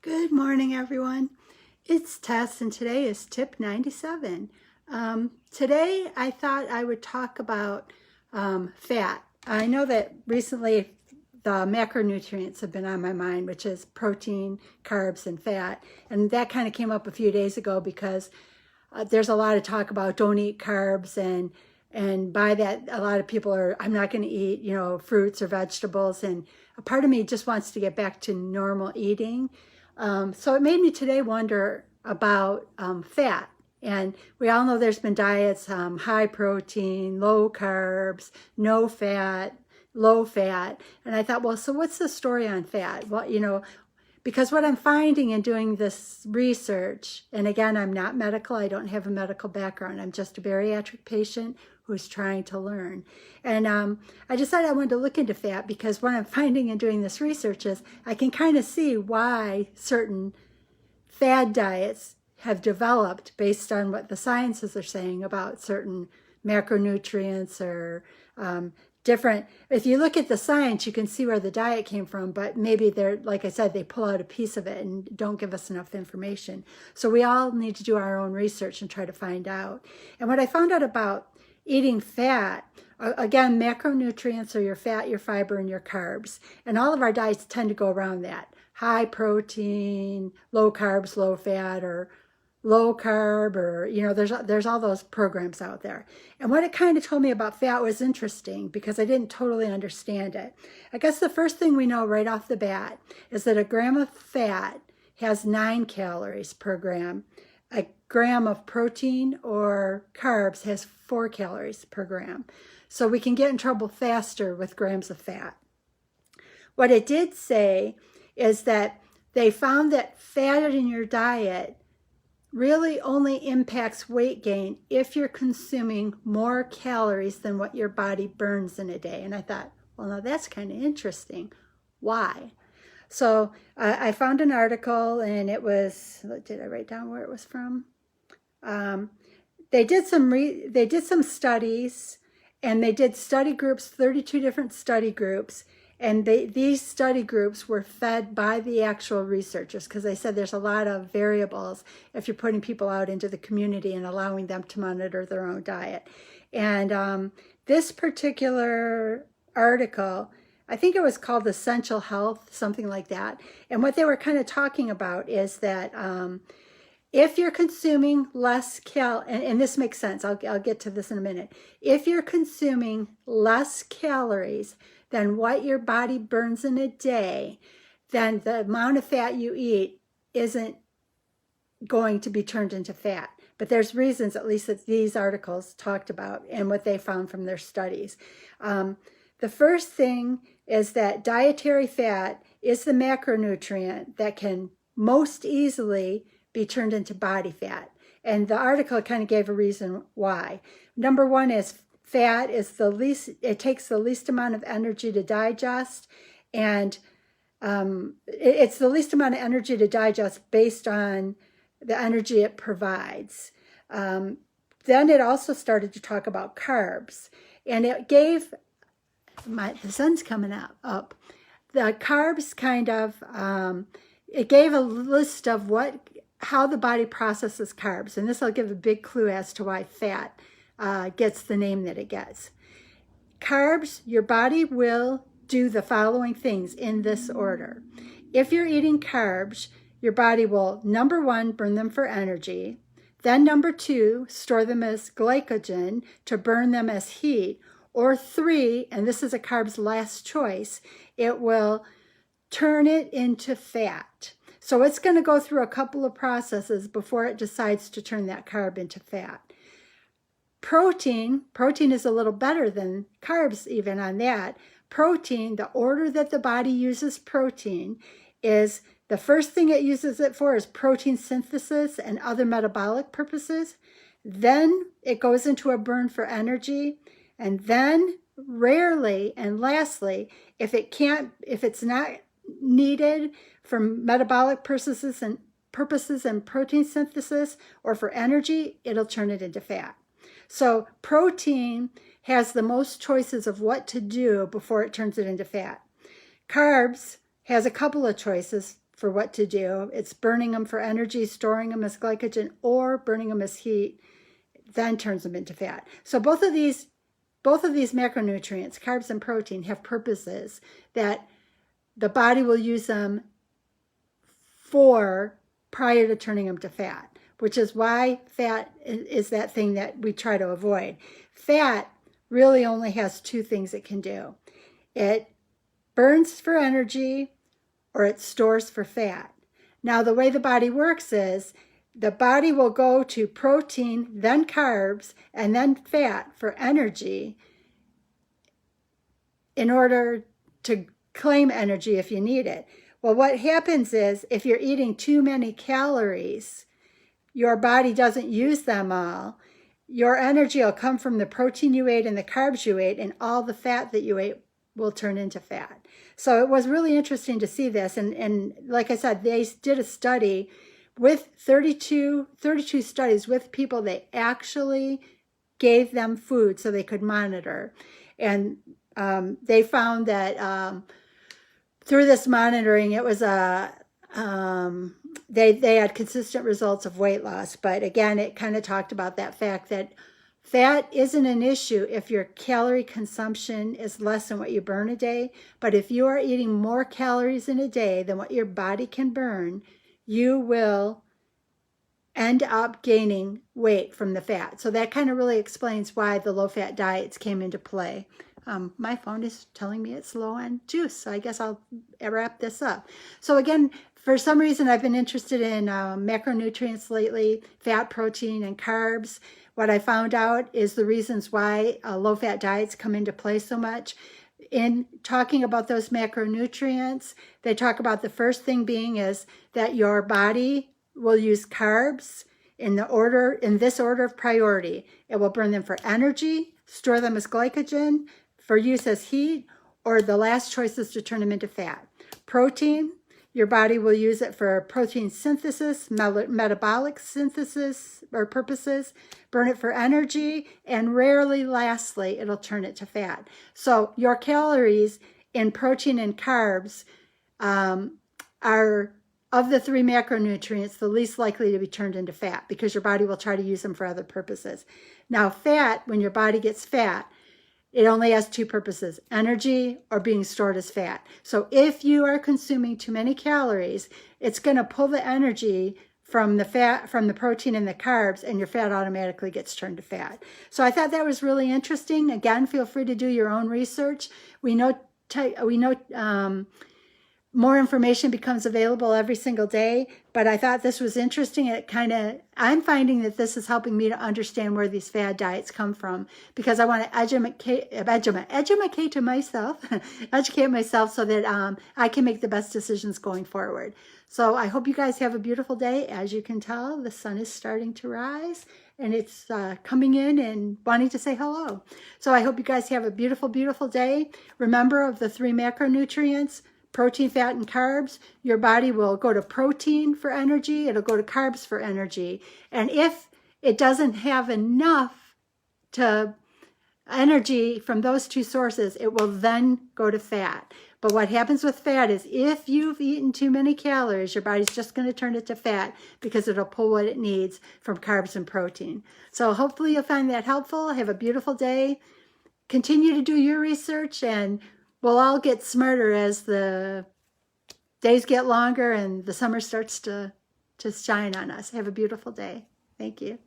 Good morning, everyone. It's Tess, and today is tip 97. Today, I thought I would talk about fat. I know that recently the macronutrients have been on my mind, which is protein, carbs, and fat. And that kind of came up a few days ago because there's a lot of talk about don't eat carbs, and by that, a lot of people are, I'm not going to eat, fruits or vegetables. And a part of me just wants to get back to normal eating. So it made me today wonder about fat. And we all know there's been diets, high protein, low carbs, no fat, low fat. And I thought, well, so what's the story on fat? Well, because what I'm finding in doing this research, and again, I'm not medical, I don't have a medical background, I'm just a bariatric patient who's trying to learn. And I decided I wanted to look into fat because what I'm finding in doing this research is I can kind of see why certain fad diets have developed based on what the sciences are saying about certain macronutrients or different. If you look at the science, you can see where the diet came from, but maybe they're, like I said, they pull out a piece of it and don't give us enough information. So we all need to do our own research and try to find out. And what I found out about eating fat, again, macronutrients are your fat, your fiber, and your carbs. And all of our diets tend to go around that. High protein, low carbs, low fat, or low carb, or, there's all those programs out there. And what it kind of told me about fat was interesting because I didn't totally understand it. I guess the first thing we know right off the bat is that a gram of fat has 9 calories per gram. A gram of protein or carbs has 4 calories per gram. So we can get in trouble faster with grams of fat. What it did say is that they found that fat in your diet really only impacts weight gain if you're consuming more calories than what your body burns in a day. And I thought, well, now that's kind of interesting. Why? So I found an article, and it was, did I write down where it was from? They did some studies, and they did study groups, 32 different study groups, and these study groups were fed by the actual researchers because they said there's a lot of variables if you're putting people out into the community and allowing them to monitor their own diet. And this particular article, I think it was called Essential Health, something like that. And what they were kind of talking about is that if you're consuming less and this makes sense, I'll get to this in a minute. If you're consuming less calories than what your body burns in a day, then the amount of fat you eat isn't going to be turned into fat. But there's reasons, at least that these articles talked about and what they found from their studies. The first thing is that dietary fat is the macronutrient that can most easily be turned into body fat. And the article kind of gave a reason why. Number one is fat is it takes the least amount of energy to digest, and it's the least amount of energy to digest based on the energy it provides. Then it also started to talk about carbs, and it gave, the sun's coming up. The carbs kind of, it gave a list of how the body processes carbs, and this will give a big clue as to why fat gets the name that it gets. Carbs, your body will do the following things in this order. If you're eating carbs, your body will, number one, burn them for energy. Then number two, store them as glycogen to burn them as heat. Or 3, and this is a carb's last choice, it will turn it into fat. So it's going to go through a couple of processes before it decides to turn that carb into fat. Protein is a little better than carbs even on that. Protein, the order that the body uses protein is the first thing it uses it for is protein synthesis and other metabolic purposes. Then it goes into a burn for energy. And then rarely and lastly, if it's not needed for metabolic purposes and protein synthesis or for energy, it'll turn it into fat. So protein has the most choices of what to do before it turns it into fat. Carbs has a couple of choices. for what to do. It's burning them for energy, storing them as glycogen, or burning them as heat, then turns them into fat. So both of these macronutrients, carbs and protein, have purposes that the body will use them for prior to turning them to fat, which is why fat is that thing that we try to avoid. Fat really only has two things it can do. It burns for energy, or it stores for fat. Now, the way the body works is the body will go to protein, then carbs, and then fat for energy in order to claim energy if you need it. Well, what happens is if you're eating too many calories, your body doesn't use them all. Your energy will come from the protein you ate and the carbs you ate, and all the fat that you ate will turn into fat. So it was really interesting to see this. And like I said, they did a study with 32 studies with people. They actually gave them food so they could monitor. And they found that through this monitoring, it was they had consistent results of weight loss. But again, it kind of talked about that fact that fat isn't an issue if your calorie consumption is less than what you burn a day. But if you are eating more calories in a day than what your body can burn, you will end up gaining weight from the fat. So that kind of really explains why the low-fat diets came into play. My phone is telling me it's low on juice, so I guess I'll wrap this up. So again, for some reason, I've been interested in macronutrients lately, fat, protein, and carbs. What I found out is the reasons why low-fat diets come into play so much. In talking about those macronutrients, they talk about the first thing being is that your body will use carbs in this order of priority. It will burn them for energy, store them as glycogen, for use as heat, or the last choice is to turn them into fat. Protein, your body will use it for protein synthesis, metabolic synthesis or purposes, burn it for energy, and rarely, lastly, it'll turn it to fat. So your calories in protein and carbs are, of the three macronutrients, the least likely to be turned into fat because your body will try to use them for other purposes. Now, fat, when your body gets fat, it only has two purposes, energy or being stored as fat. So if you are consuming too many calories, it's going to pull the energy from the fat, from the protein and the carbs, and your fat automatically gets turned to fat. So I thought that was really interesting. Again, feel free to do your own research. We know more information becomes available every single day, but I thought this was interesting. I'm finding that this is helping me to understand where these fad diets come from, because I want to educate myself so that I can make the best decisions going forward. So I hope you guys have a beautiful day. As you can tell, the sun is starting to rise and it's coming in and wanting to say hello. So I hope you guys have a beautiful, beautiful day. Remember, of the three macronutrients, protein, fat, and carbs, your body will go to protein for energy. It'll go to carbs for energy. And if it doesn't have enough energy from those two sources, it will then go to fat. But what happens with fat is if you've eaten too many calories, your body's just going to turn it to fat because it'll pull what it needs from carbs and protein. So hopefully you'll find that helpful. Have a beautiful day. Continue to do your research, and we'll all get smarter as the days get longer and the summer starts to shine on us. Have a beautiful day. Thank you.